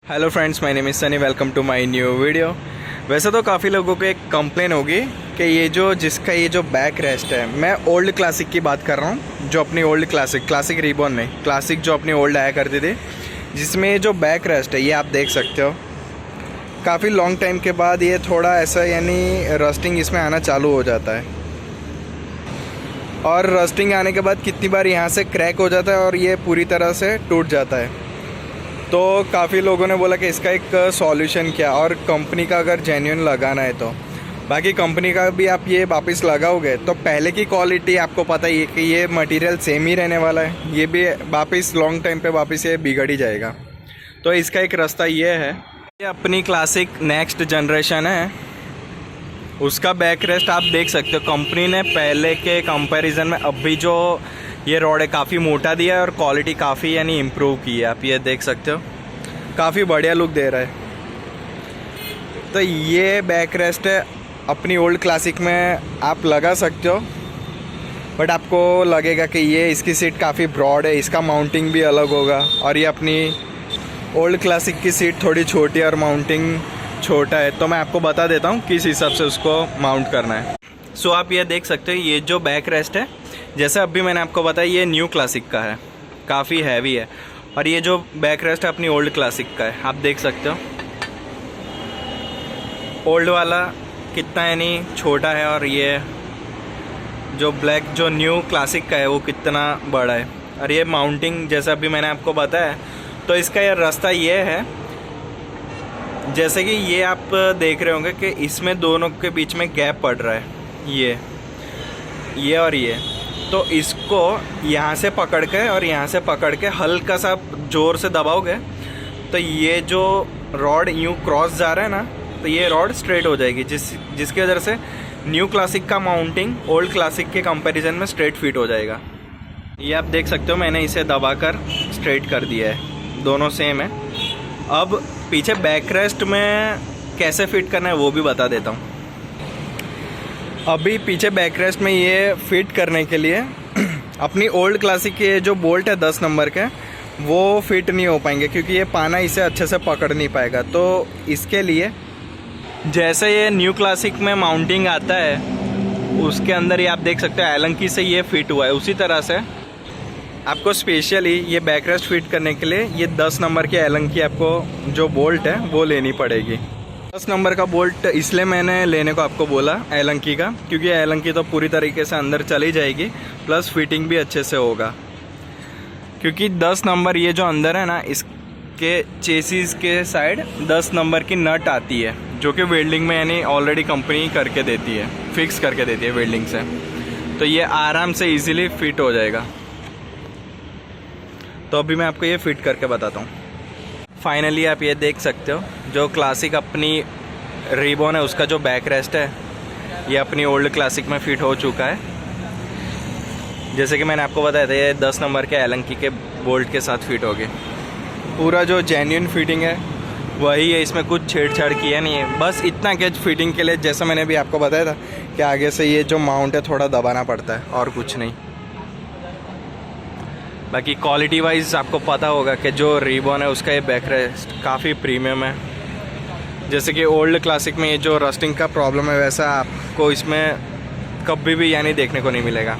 Hello friends, my name is Sunny. Welcome to my new video. वैसे तो काफ़ी लोगों को एक कंप्लेन होगी कि ये जो बैक रेस्ट है, मैं ओल्ड क्लासिक की बात कर रहा हूँ, जो अपनी ओल्ड क्लासिक रिबॉन नहीं, क्लासिक जो अपनी ओल्ड आया करती थी, जिसमें ये जो बैक रेस्ट है ये आप देख सकते हो काफ़ी लॉन्ग टाइम के बाद ये थोड़ा ऐसा यानी रस्टिंग इसमें आना चालू हो जाता है। और रस्टिंग आने के बाद कितनी बार यहाँ से क्रैक हो जाता है और ये पूरी तरह से टूट जाता है। तो काफ़ी लोगों ने बोला कि इसका एक सॉल्यूशन क्या, और कंपनी का अगर जेन्युइन लगाना है तो बाकी कंपनी का भी आप ये वापस लगाओगे तो पहले की क्वालिटी आपको पता ही है कि ये मटेरियल सेम ही रहने वाला है, ये भी वापस लॉन्ग टाइम पे वापस ये बिगड़ ही जाएगा। तो इसका एक रास्ता ये है, ये अपनी क्लासिक नेक्स्ट जनरेशन है, उसका बैक रेस्ट आप देख सकते हो। कंपनी ने पहले के कंपैरिजन में अभी जो ये रॉड है काफ़ी मोटा दिया है और क्वालिटी काफ़ी यानी इम्प्रूव की है। आप ये देख सकते हो, काफ़ी बढ़िया लुक दे रहा है। तो ये बैक रेस्ट है अपनी ओल्ड क्लासिक में आप लगा सकते हो, बट आपको लगेगा कि ये इसकी सीट काफ़ी ब्रॉड है, इसका माउंटिंग भी अलग होगा। और ये अपनी ओल्ड क्लासिक की सीट थोड़ी छोटी और माउंटिंग छोटा है, तो मैं आपको बता देता हूँ किस हिसाब से उसको माउंट करना है। सो आप ये देख सकते हो, ये जो बैक रेस्ट है जैसे अभी मैंने आपको बताया ये न्यू क्लासिक का है, काफ़ी हैवी है। और ये जो बैक रेस्ट है अपनी ओल्ड क्लासिक का है, आप देख सकते हो ओल्ड वाला कितना यानी छोटा है और ये जो ब्लैक जो न्यू क्लासिक का है वो कितना बड़ा है। और ये माउंटिंग जैसा अभी मैंने आपको बताया, तो इसका ये रास्ता ये है, जैसे कि ये आप देख रहे होंगे कि इसमें दोनों के बीच में गैप पड़ रहा है, ये और ये। तो इसको यहाँ से पकड़ के और यहाँ से पकड़ के हल्का सा ज़ोर से दबाओगे तो ये जो रॉड यूँ क्रॉस जा रहा है ना, तो ये रॉड स्ट्रेट हो जाएगी, जिसकी वजह से न्यू क्लासिक का माउंटिंग ओल्ड क्लासिक के कंपैरिजन में स्ट्रेट फिट हो जाएगा। ये आप देख सकते हो, मैंने इसे दबाकर स्ट्रेट कर दिया है, दोनों सेम है। अब पीछे बैक रेस्ट में कैसे फिट करना है वो भी बता देता हूँ। अभी पीछे बैक रेस्ट में ये फिट करने के लिए अपनी ओल्ड क्लासिक के जो बोल्ट है 10 नंबर के, वो फिट नहीं हो पाएंगे क्योंकि ये पाना इसे अच्छे से पकड़ नहीं पाएगा। तो इसके लिए जैसे ये न्यू क्लासिक में माउंटिंग आता है उसके अंदर ये आप देख सकते हो एलन की से ये फिट हुआ है, उसी तरह से आपको स्पेशली ये बैक रेस्ट फिट करने के लिए ये 10 नंबर की एलन की आपको जो बोल्ट है वो लेनी पड़ेगी। 10 नंबर का बोल्ट इसलिए मैंने लेने को आपको बोला एलन की का, क्योंकि एलन की तो पूरी तरीके से अंदर चली जाएगी, प्लस फिटिंग भी अच्छे से होगा। क्योंकि 10 नंबर ये जो अंदर है ना, इसके चेसिस के साइड 10 नंबर की नट आती है, जो कि वेल्डिंग में यानी ऑलरेडी कंपनी करके देती है, फिक्स करके देती है वेल्डिंग से। तो ये आराम से ईजिली फिट हो जाएगा। तो अभी मैं आपको ये फिट करके बताता हूँ। फाइनली आप ये देख सकते हो, जो क्लासिक अपनी रिबॉन है उसका जो बैक रेस्ट है ये अपनी ओल्ड क्लासिक में फिट हो चुका है। जैसे कि मैंने आपको बताया था, ये 10 नंबर के एलन की के बोल्ट के साथ फिट हो गए। पूरा जो जेन्युइन फिटिंग है वही है, इसमें कुछ छेड़छाड़ किया नहीं है। बस इतना कि फिटिंग के लिए जैसा मैंने भी आपको बताया था कि आगे से ये जो माउंट है थोड़ा दबाना पड़ता है और कुछ नहीं। बाकी क्वालिटी वाइज आपको पता होगा कि जो रिबॉन है उसका ये बैक रेस्ट काफ़ी प्रीमियम है। जैसे कि ओल्ड क्लासिक में ये जो रस्टिंग का प्रॉब्लम है, वैसा आपको इसमें कभी भी यानी देखने को नहीं मिलेगा।